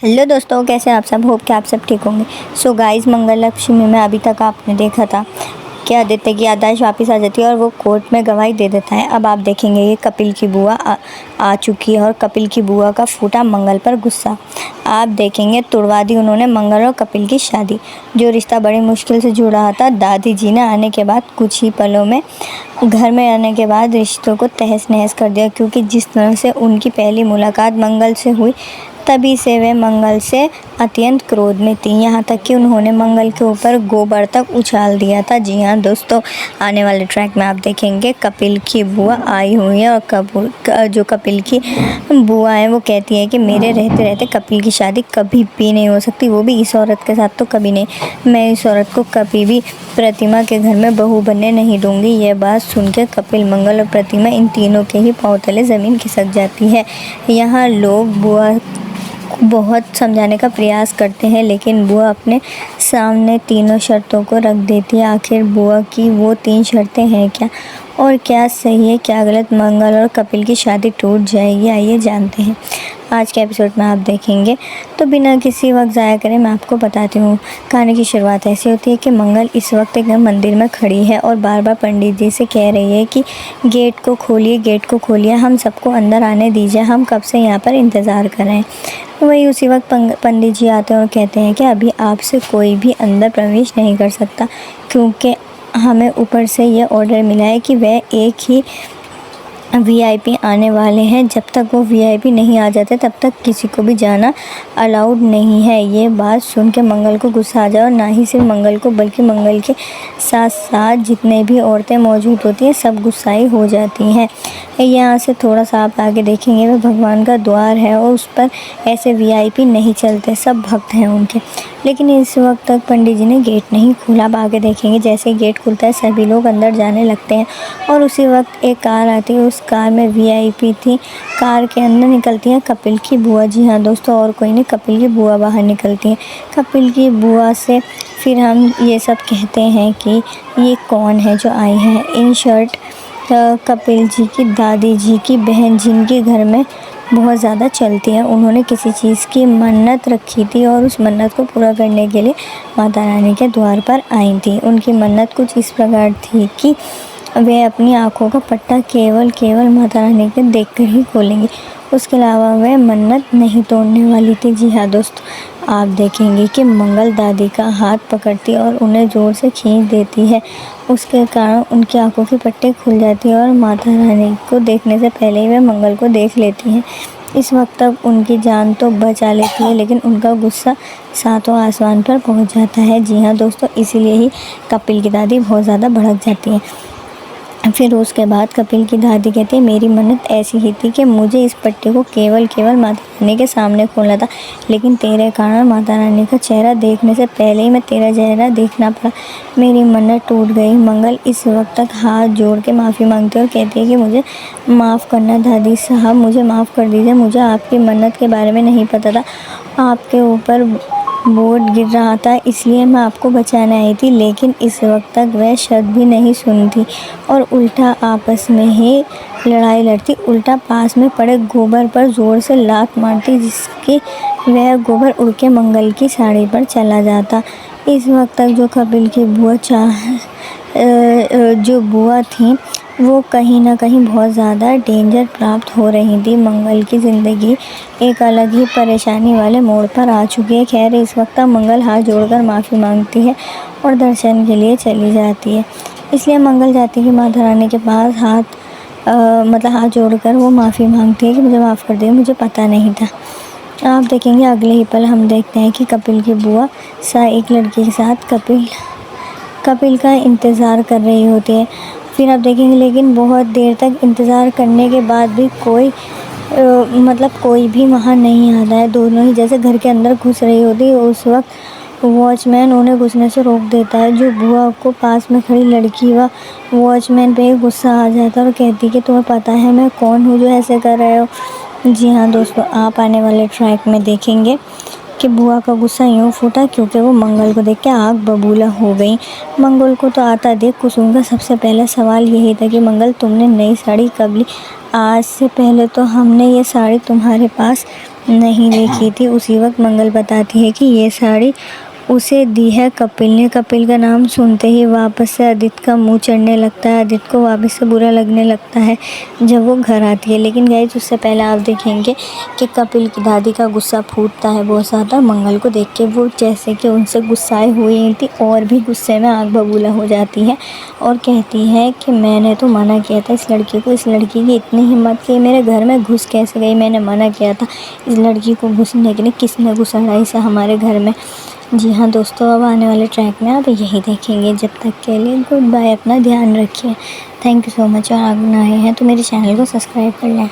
Hello दोस्तों, कैसे हैं आप सब। होप कि आप सब ठीक होंगे। सो गाइस, मंगल लक्ष्मी में अभी तक आपने देखा था कि आदित्य की याददाश्त वापस आ जाती है और वो कोर्ट में गवाही दे देता है। अब आप देखेंगे ये कपिल की बुआ आ चुकी है और कपिल की बुआ का फूटा मंगल पर गुस्सा। आप देखेंगे तुड़वा दी उन्होंने मंगल और कपिल की शादी। जो रिश्ता बड़ी मुश्किल से जुड़ा था, दादी जी ने आने के बाद कुछ ही पलों में घर में आने के बाद रिश्तों को तहस नहस कर दिया, क्योंकि जिस तरह से उनकी पहली मुलाकात मंगल से हुई, तभी से वे मंगल से अत्यंत क्रोध में थी। यहाँ तक कि उन्होंने मंगल के ऊपर गोबर तक उछाल दिया था। जी हाँ दोस्तों, आने वाले ट्रैक में आप देखेंगे कपिल की बुआ आई हुई है और जो कपिल की बुआ है वो कहती है कि मेरे रहते रहते कपिल की शादी कभी भी नहीं हो सकती, वो भी इस औरत के साथ तो कभी नहीं। मैं इस औरत को कभी भी प्रतिमा के घर में बहू बनने नहीं दूंगी। यह बात सुनकर कपिल, मंगल और प्रतिमा, इन तीनों के ही पांव तले ज़मीन खिसक जाती है। यहाँ लोग बुआ बहुत समझाने का प्रयास करते हैं, लेकिन बुआ अपने सामने तीनों शर्तों को रख देती है। आखिर बुआ की वो 3 शर्तें हैं क्या, और क्या सही है क्या गलत। मंगल और कपिल की शादी टूट जाएगी, आइए जानते हैं। आज के एपिसोड में आप देखेंगे। तो बिना किसी वक्त ज़ाया करें मैं आपको बताती हूँ। कहानी की शुरुआत ऐसी होती है कि मंगल इस वक्त एक मंदिर में खड़ी है और बार बार पंडित जी से कह रही है कि गेट को खोलिए, गेट को खोलिए, हम सबको अंदर आने दीजिए, हम कब से यहाँ पर इंतज़ार कर रहे हैं। वही उसी वक्त पंडित जी आते हैं और कहते हैं कि अभी आपसे कोई भी अंदर प्रवेश नहीं कर सकता, क्योंकि हमें ऊपर से ये ऑर्डर मिला है कि वह एक ही वीआईपी आने वाले हैं। जब तक वो वीआईपी नहीं आ जाते तब तक किसी को भी जाना अलाउड नहीं है। ये बात सुन के मंगल को गुस्सा आ जाए, और ना ही सिर्फ मंगल को बल्कि मंगल के साथ साथ जितने भी औरतें मौजूद होती हैं सब गुस्साई हो जाती हैं। यहाँ से थोड़ा सा आप आगे देखेंगे, वह भगवान का द्वार है और उस पर ऐसे वीआईपी नहीं चलते, सब भक्त हैं उनके। लेकिन इस वक्त तक पंडित जी ने गेट नहीं खोला। अब आगे देखेंगे, जैसे गेट खुलता है सभी लोग अंदर जाने लगते हैं और उसी वक्त एक कार आती है। उस कार में वीआईपी थी। कार के अंदर निकलती है कपिल की बुआ। जी हाँ दोस्तों, और कोई नहीं, कपिल की बुआ बाहर निकलती है। कपिल की बुआ से फिर हम ये सब कहते हैं कि ये कौन है जो आई है। इन शर्ट कपिल जी की दादी जी की बहन, जिनके घर में बहुत ज़्यादा चलती है। उन्होंने किसी चीज़ की मन्नत रखी थी और उस मन्नत को पूरा करने के लिए माता रानी के द्वार पर आई थी। उनकी मन्नत कुछ इस प्रकार थी कि वे अपनी आँखों का पट्टा केवल माता रानी के देखकर ही खोलेंगी, उसके अलावा वह मन्नत नहीं तोड़ने वाली थी। जी हाँ दोस्तों, आप देखेंगे कि मंगल दादी का हाथ पकड़ती है और उन्हें ज़ोर से खींच देती है। उसके कारण उनकी आंखों के पट्टे खुल जाती है और माता रानी को देखने से पहले ही वे मंगल को देख लेती हैं। इस वक्त तक उनकी जान तो बचा लेती है, लेकिन उनका गुस्सा 7वां आसमान पर पहुंच जाता है। जी हाँ दोस्तों, इसीलिए ही कपिल की दादी बहुत ज़्यादा भड़क जाती है। फिर उसके बाद कपिल की दादी कहती है, मेरी मन्नत ऐसी ही थी कि मुझे इस पट्टे को केवल माता रानी के सामने खोलना था, लेकिन तेरे कारण माता रानी का चेहरा देखने से पहले ही मैं तेरा चेहरा देखना पड़ा, मेरी मन्नत टूट गई। मंगल इस वक्त तक हाथ जोड़ के माफ़ी मांगती है और कहती है कि मुझे माफ़ करना दादी साहब, मुझे माफ़ कर दीजिए, मुझे आपकी मन्नत के बारे में नहीं पता था। आपके ऊपर बोर्ड गिर रहा था इसलिए मैं आपको बचाने आई थी, लेकिन इस वक्त तक वह शब्द भी नहीं सुनती और उल्टा आपस में ही लड़ाई लड़ती, उल्टा पास में पड़े गोबर पर ज़ोर से लात मारती, जिसकी वह गोबर उड़ के मंगल की साड़ी पर चला जाता। इस वक्त तक जो कपिल की जो बुआ थी वो कहीं ना कहीं बहुत ज़्यादा डेंजर प्राप्त हो रही थी। मंगल की ज़िंदगी एक अलग ही परेशानी वाले मोड़ पर आ चुकी है। खैर, इस वक्त मंगल हाथ जोड़कर माफ़ी मांगती है और दर्शन के लिए चली जाती है। इसलिए मंगल जाती है माता रानी के पास, हाथ जोड़कर वो माफ़ी मांगती है कि मुझे माफ़ कर दिया, मुझे पता नहीं था। आप देखेंगे अगले ही पल हम देखते हैं कि कपिल की बुआ एक लड़की के साथ कपिल का इंतज़ार कर रही होती है। फिर आप देखेंगे, लेकिन बहुत देर तक इंतज़ार करने के बाद भी कोई भी वहाँ नहीं आता है। दोनों ही जैसे घर के अंदर घुस रही होती है, उस वक्त वॉचमैन उन्हें घुसने से रोक देता है। जो बुआ को पास में खड़ी लड़की व वॉचमैन पे गुस्सा आ जाता है और कहती कि तुम्हें पता है मैं कौन हूँ जो ऐसे कर रहे हो। जी हाँ दोस्तों, आप आने वाले ट्रैक में देखेंगे कि बुआ का गुस्सा यूँ फूटा क्योंकि वो मंगल को देख के आग बबूला हो गई। मंगल को तो आता देख कुसुम का सबसे पहला सवाल यही था कि मंगल तुमने नई साड़ी कब ली। आज से पहले तो हमने ये साड़ी तुम्हारे पास नहीं देखी थी। उसी वक्त मंगल बताती है कि ये साड़ी उसे दी है कपिल ने। कपिल का नाम सुनते ही वापस से आदित्य का मुंह चढ़ने लगता है। आदित्य को वापस से बुरा लगने लगता है जब वो घर आती है। लेकिन गाइस उससे पहले आप देखेंगे कि कपिल की दादी का गुस्सा फूटता है बहुत ज़्यादा मंगल को देख के। वो जैसे कि उनसे गुस्साए हुई थी और भी गुस्से में आग बबूला हो जाती है और कहती है कि मैंने तो मना किया था इस लड़की को। इस लड़की की इतनी हिम्मत कि मेरे घर में घुस कैसे गई। मैंने मना किया था इस लड़की को घुसने के लिए। किसने घुसाड़ा इसे हमारे घर में। जी हाँ दोस्तों, अब आने वाले ट्रैक में आप यही देखेंगे। जब तक के लिए गुड बाय, अपना ध्यान रखिए। Thank you so much. और आप नए हैं तो मेरे चैनल को सब्सक्राइब कर लें।